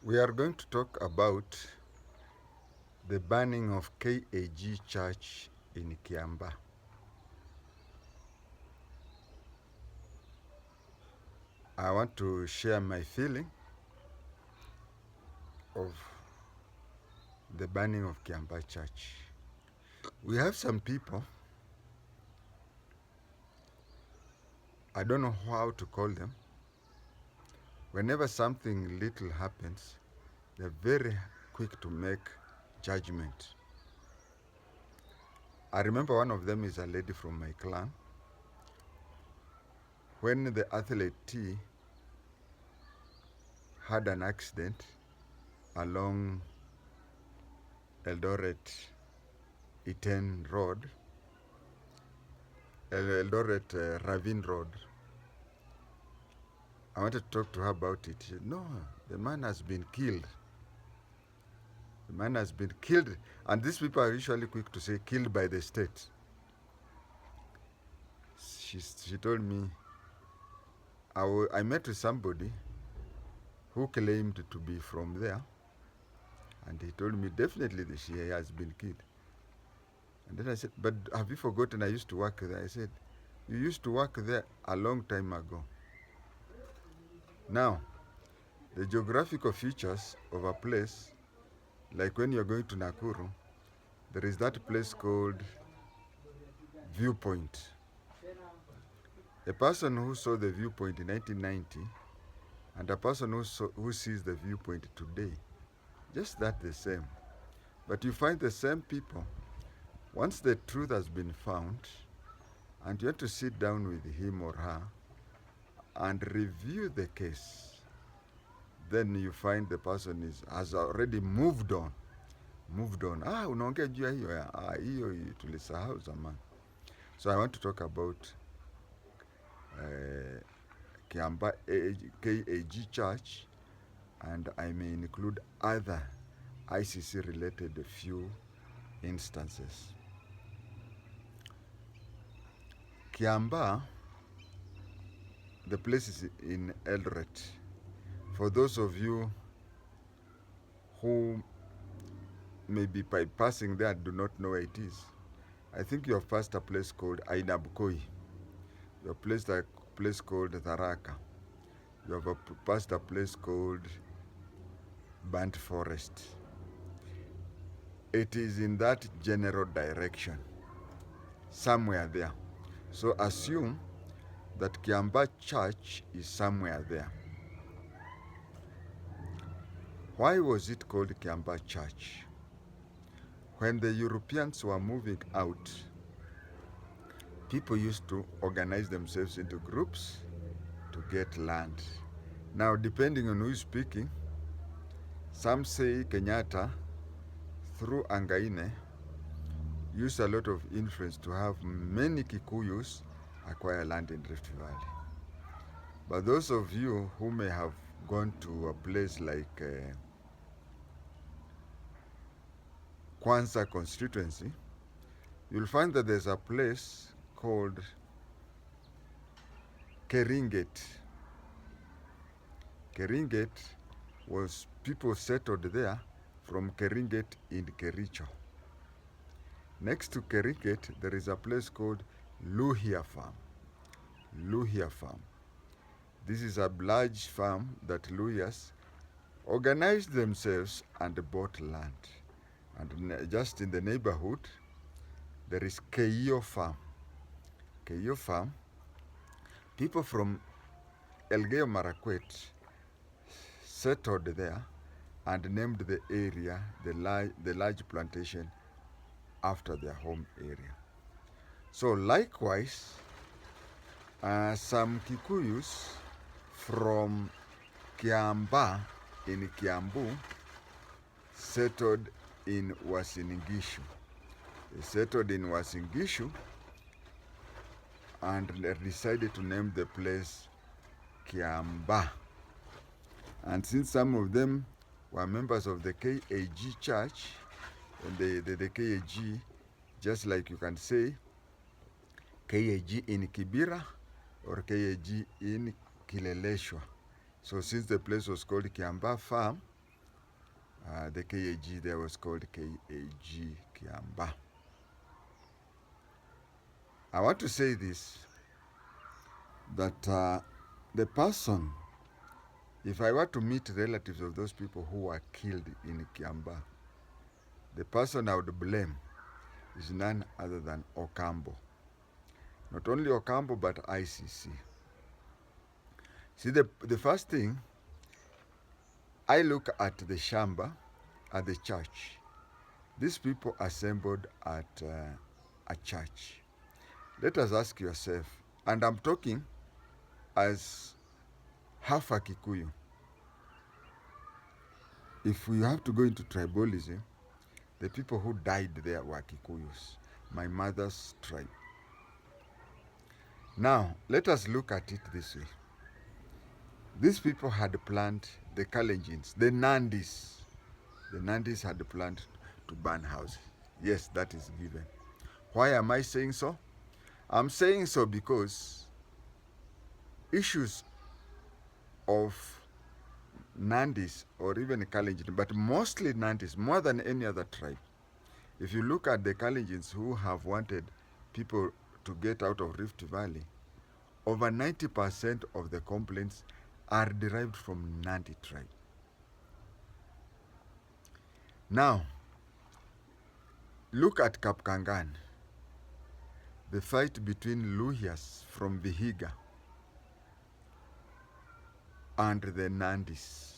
We are going to talk about the burning of KAG Church in Kiambaa. I want to share my feeling of the burning of Kiambaa Church. We have some people, I don't know how to call them. Whenever something little happens, they're very quick to make judgment. I remember one of them is a lady from my clan. When the athlete T had an accident along Eldoret Iten Road, Eldoret Ravine Road, I wanted to talk to her about it. She said, no, the man has been killed. The man has been killed. And these people are usually quick to say killed by the state. She told me, I met with somebody who claimed to be from there. And he told me definitely that she has been killed. And then I said, but have you forgotten I used to work there? I said, you used to work there a long time ago. Now, the geographical features of a place, like when you're going to Nakuru, there is that place called Viewpoint. A person who saw the viewpoint in 1990 and a person who sees the viewpoint today, just that the same. But you find the same people, once the truth has been found, and you have to sit down with him or her and review the case, then you find the person has already moved on. Unaongea juu ya hiyo, hiyo tulisahau zamani. So I want to talk about Kiambaa KAG Church, and I may include other ICC related few instances. Kiambaa, the place is in Eldoret. For those of you who may be passing there and do not know where it is, I think you have passed a place called Ainabukoi. You have passed a place called Tharaka. You have passed a place called Burnt Forest. It is in that general direction, somewhere there. So assume that Kiambaa Church is somewhere there. Why was it called Kiambaa Church? When the Europeans were moving out, people used to organize themselves into groups to get land. Now, depending on who is speaking, some say Kenyatta, through Angaine, used a lot of influence to have many Kikuyus acquire land in Rift Valley. But those of you who may have gone to a place like Kwanza constituency, you'll find that there's a place called Keringet. Keringet was people settled there from Keringet in Kericho. Next to Keringet, there is a place called Luhia Farm. Luhia Farm. This is a large farm that Luhyas organized themselves and bought land. And just in the neighborhood, there is Keio Farm. Keio Farm, people from Elgeyo Marakwet settled there and named the area, the large plantation, after their home area. So likewise, some Kikuyus from Kiambaa in Kiambu settled in Uasin Gishu. They settled in Uasin Gishu and decided to name the place Kiambaa. And since some of them were members of the KAG Church, and the KAG, just like you can say KAG in Kibera or KAG in Kileleshwa. So since the place was called Kiambaa Farm, The KAG there was called KAG Kiambaa. I want to say this, that the person, if I were to meet relatives of those people who were killed in Kiambaa, the person I would blame is none other than Ocampo. Not only Ocampo, but ICC. See, the first thing, I look at the shamba, at the church. These people assembled at a church. Let us ask yourself, and I'm talking as half a Kikuyu. If we have to go into tribalism, the people who died there were Kikuyus, my mother's tribe. Now, let us look at it this way. These people had planned, the Kalenjins, the Nandis. The Nandis had planned to burn houses. Yes, that is given. Why am I saying so? I'm saying so because issues of Nandis or even Kalenjin, but mostly Nandis, more than any other tribe. If you look at the Kalenjins who have wanted people to get out of Rift Valley, over 90% of the complaints are derived from Nandi tribe. Now, look at Kapkangan, the fight between Luhyas from Vihiga and the Nandis.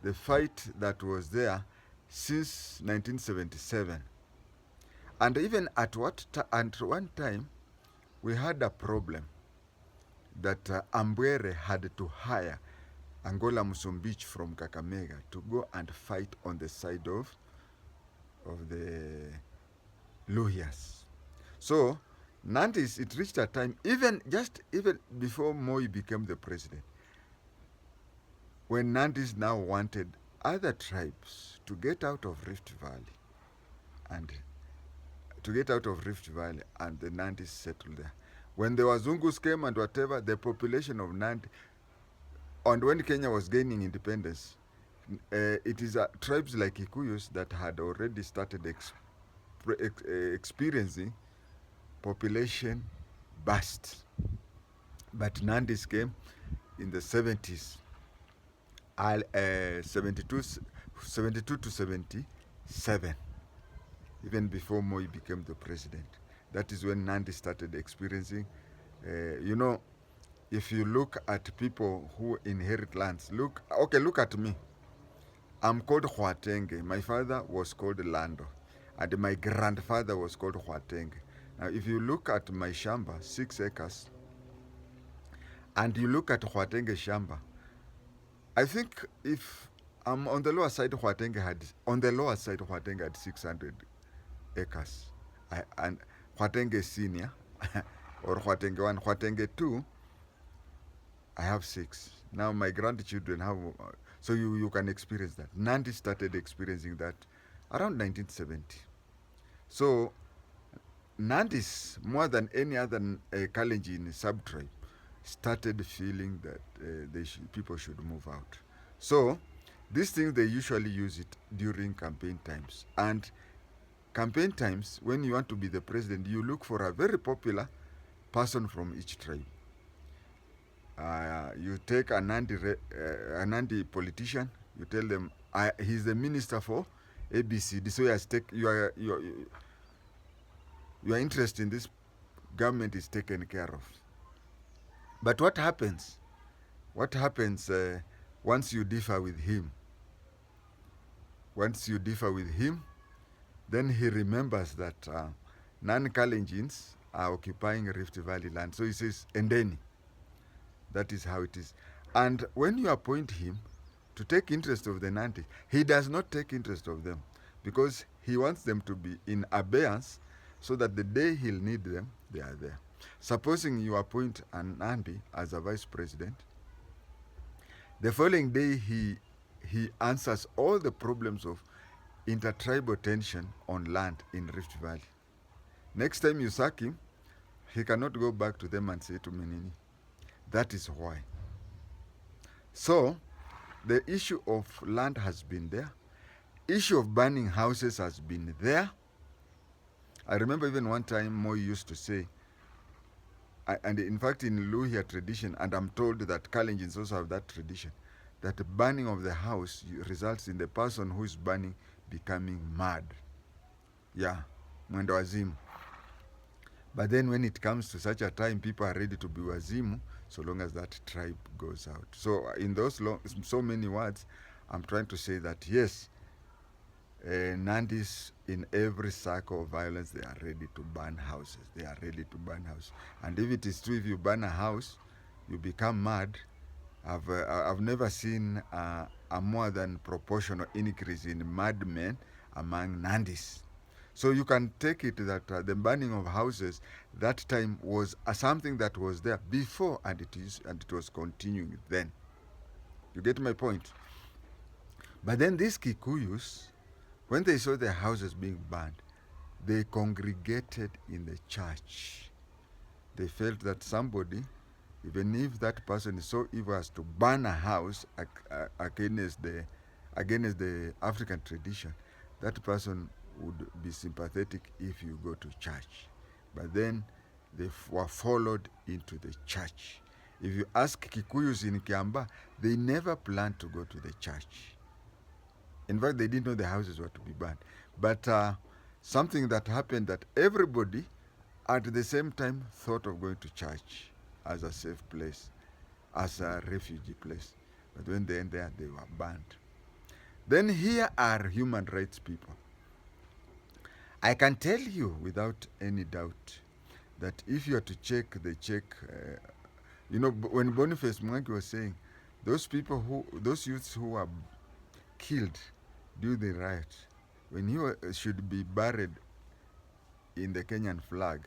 The fight that was there since 1977. And even at one time, we had a problem that Ambwere had to hire Angola Msumbich from Kakamega to go and fight on the side of the Luhyas. So Nandis, it reached a time, even before Moi became the president, when Nandis now wanted other tribes to get out of Rift Valley, and the Nandis settled there. When the Wazungus came and whatever, the population of Nandi, and when Kenya was gaining independence, it is tribes like Kikuyus that had already started experiencing population burst. But Nandis came in the 70s, 72 to 77, even before Moi became the president. That is when Nandi started experiencing, if you look at people who inherit lands, look at me. I'm called JI-TENGE. My father was called Lando, and my grandfather was called JI-TENGE. Now, if you look at my shamba, 6 acres, and you look at JI-TENGE shamba, I think if I'm on the lower side, JI-TENGE had 600 acres. And JI-TENGE senior, or JI-TENGE 1, JI-TENGE 2, I have 6. Now my grandchildren have, so you can experience that. Nandi started experiencing that around 1970. So Nandis, more than any other Kalenjin sub-tribe, started feeling that people should move out. So these things, they usually use it during campaign times. And campaign times, when you want to be the president, you look for a very popular person from each tribe. You take a Nandi politician, you tell them he's the minister for ABCD, so your interest in this government is taken care of. But what happens? Once you differ with him? Then he remembers that non-Kalenjins are occupying Rift Valley land. So he says, Endeni. That is how it is. And when you appoint him to take interest of the Nandi, he does not take interest of them, because he wants them to be in abeyance so that the day he'll need them, they are there. Supposing you appoint an Nandi as a vice president, the following day he answers all the problems of intertribal tension on land in Rift Valley. Next time you sack him, he cannot go back to them and say to Menini. That is why. So the issue of land has been there, issue of burning houses has been there. I remember even one time Moi used to say, and in fact in Luhya tradition, and I'm told that Kalenjins also have that tradition, that the burning of the house results in the person who is burning becoming mad. Yeah, mwendo wazimu. But then when it comes to such a time, people are ready to be wazimu so long as that tribe goes out. So in those so many words, I'm trying to say that yes, Nandis in every circle of violence, they are ready to burn houses. They are ready to burn houses. And if it is true, if you burn a house, you become mad. I've never seen a more than proportional increase in madmen among Nandis. So you can take it that the burning of houses that time was something that was there before, and it was continuing then. You get my point? But then these Kikuyus, when they saw their houses being burned, they congregated in the church. They felt that somebody, even if that person is so evil as to burn a house against the African tradition, that person would be sympathetic if you go to church. But then they were followed into the church. If you ask Kikuyus in Kiambaa, they never planned to go to the church. In fact, they didn't know the houses were to be burned. But something that happened, that everybody at the same time thought of going to church as a safe place, as a refugee place. But when they went there, they were burned. Then here are human rights people. I can tell you without any doubt that if you are to check the when Boniface Mwangi was saying, those youths who were killed during the riot, when he should be buried in the Kenyan flag,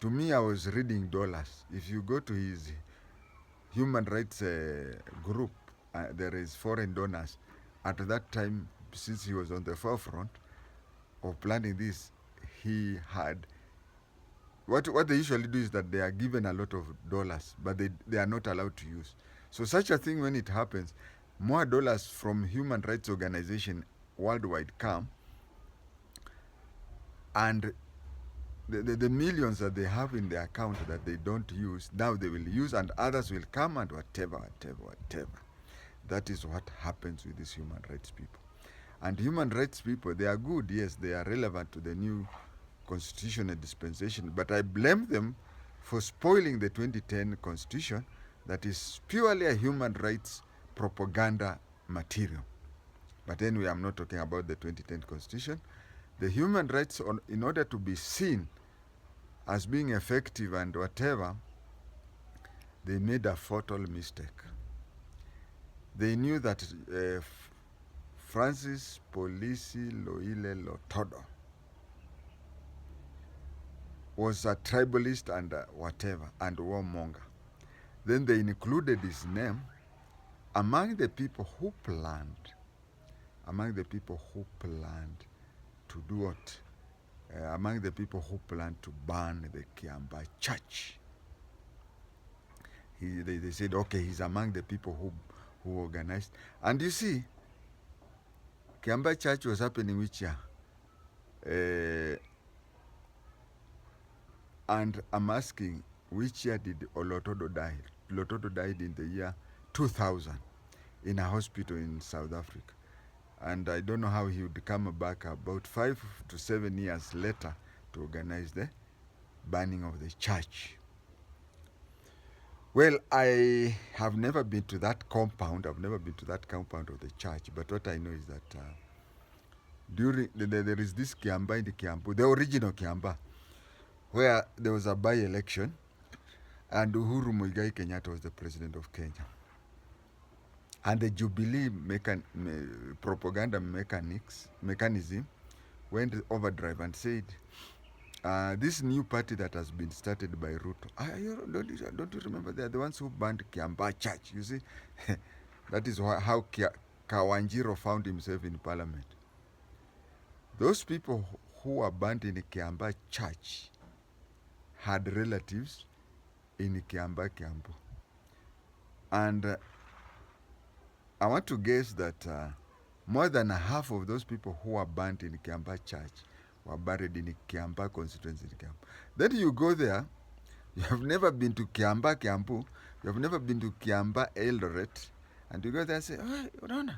to me, I was reading dollars. If you go to his human rights group, there is foreign donors. At that time, since he was on the forefront of planning this, he had what they usually do is that they are given a lot of dollars, but they are not allowed to use. So such a thing, when it happens, more dollars from human rights organization worldwide come, and the millions that they have in their account that they don't use, now they will use, and others will come, and whatever. That is what happens with these human rights people. And human rights people, they are good, yes, they are relevant to the new constitutional dispensation, but I blame them for spoiling the 2010 constitution that is purely a human rights propaganda material. But anyway, I'm not talking about the 2010 constitution. The human rights, in order to be seen as being effective and whatever, they made a fatal mistake. They knew that Francis Polisi Loile Lotodo was a tribalist and whatever, and warmonger. Then they included his name among the people who planned to do what? Among the people who planned to burn the Kiambaa church. They said, okay, he's among the people who organized. And you see, Kiambaa church was happening which year? And I'm asking, which year did Olotodo die? Olotodo died in the year 2000 in a hospital in South Africa. And I don't know how he would come back about 5 to 7 years later to organize the burning of the church. Well, I have never been to that compound. I've never been to that compound of the church. But what I know is that during there is this Kiambaa in the Kiambu, the original Kiambaa, where there was a by-election, and Uhuru Muigai Kenyatta was the president of Kenya. And the Jubilee propaganda mechanism went overdrive and said, this new party that has been started by Ruto, don't you remember, they are the ones who banned Kiambaa Church, you see? That is how Kawanjiro found himself in parliament. Those people who were banned in Kiambaa Church had relatives in Kiambaa, Kiambu. And I want to guess that more than half of those people who were burnt in Kiambaa Church were buried in Kiambaa constituency in Kiambaa. Then you go there, you have never been to Kiambaa, Kiambu, you have never been to Kiambaa, Eldoret, and you go there and say, oh, unaona,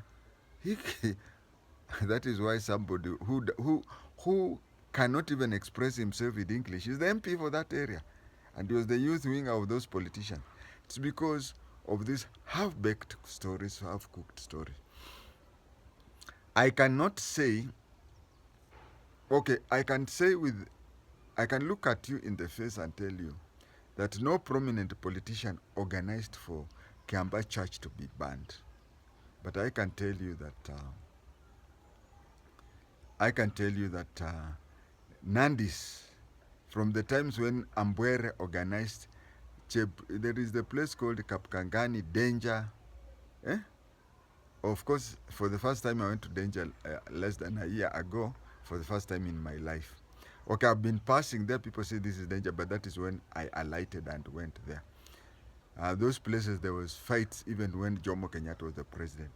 that is why somebody who cannot even express himself in English is the MP for that area, and he was the youth wing of those politicians. It's because of these half-baked stories, half-cooked stories. I cannot say, okay, I can look at you in the face and tell you that no prominent politician organized for Kiambaa Church to be banned. But I can tell you that Nandis, from the times when Ambwere organized, there is the place called Kapkangani, Danger. Of course, for the first time I went to Danger less than a year ago, for the first time in my life. Okay, I've been passing there, people say this is Danger, but that is when I alighted and went there. Those places, there was fights even when Jomo Kenyatta was the president.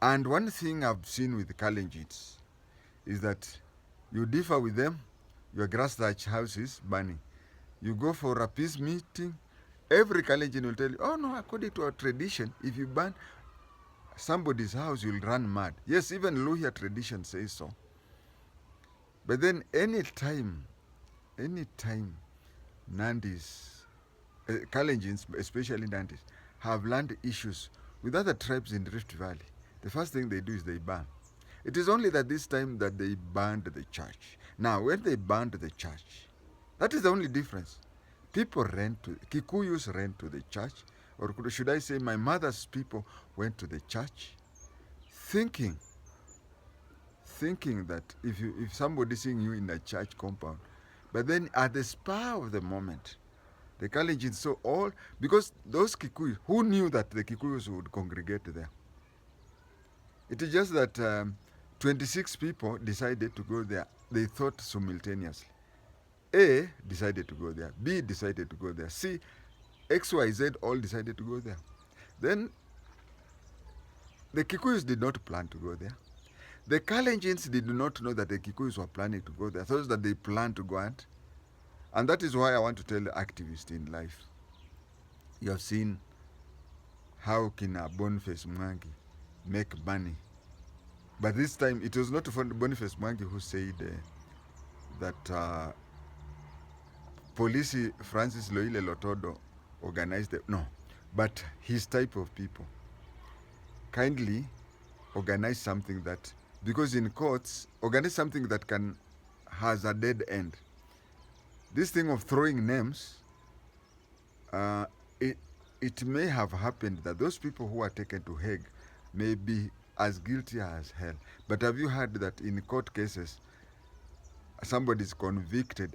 And one thing I've seen with the Kalenjins is that you differ with them, your grass thatch house is burning. You go for a peace meeting, every Kalenjin will tell you, oh no, according to our tradition, if you burn somebody's house, you'll run mad. Yes, even Luhya tradition says so. But then anytime Nandis, Kalenjins, especially Nandis, have land issues with other tribes in Rift Valley, the first thing they do is they burn. It is only that this time that they burned the church. Now, when they burned the church, that is the only difference. Kikuyus ran to the church, or should I say my mother's people went to the church, thinking that if somebody seeing you in a church compound, but then at the spur of the moment, the Kalenjins saw all, because those Kikuyus, who knew that the Kikuyus would congregate there? It is just that 26 people decided to go there. They thought simultaneously. A decided to go there. B decided to go there. C, X, Y, Z all decided to go there. Then the Kikuyus did not plan to go there. The Kalenjins did not know that the Kikuyus were planning to go there. Thought that they planned to go and that is why I want to tell the activists in life. You have seen how Kina Boniface Mwangi make money. But this time, it was not Boniface Mwangi who said that Police Francis Loile Lotodo organized no, but his type of people kindly organize something that, because in courts, organize something that has a dead end. This thing of throwing names, it may have happened that those people who are taken to Hague may be as guilty as hell. But have you heard that in court cases, somebody is convicted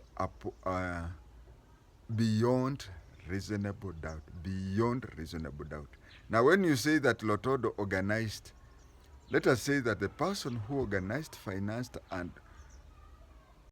beyond reasonable doubt? Beyond reasonable doubt. Now, when you say that Lotodo organized, let us say that the person who organized, financed, and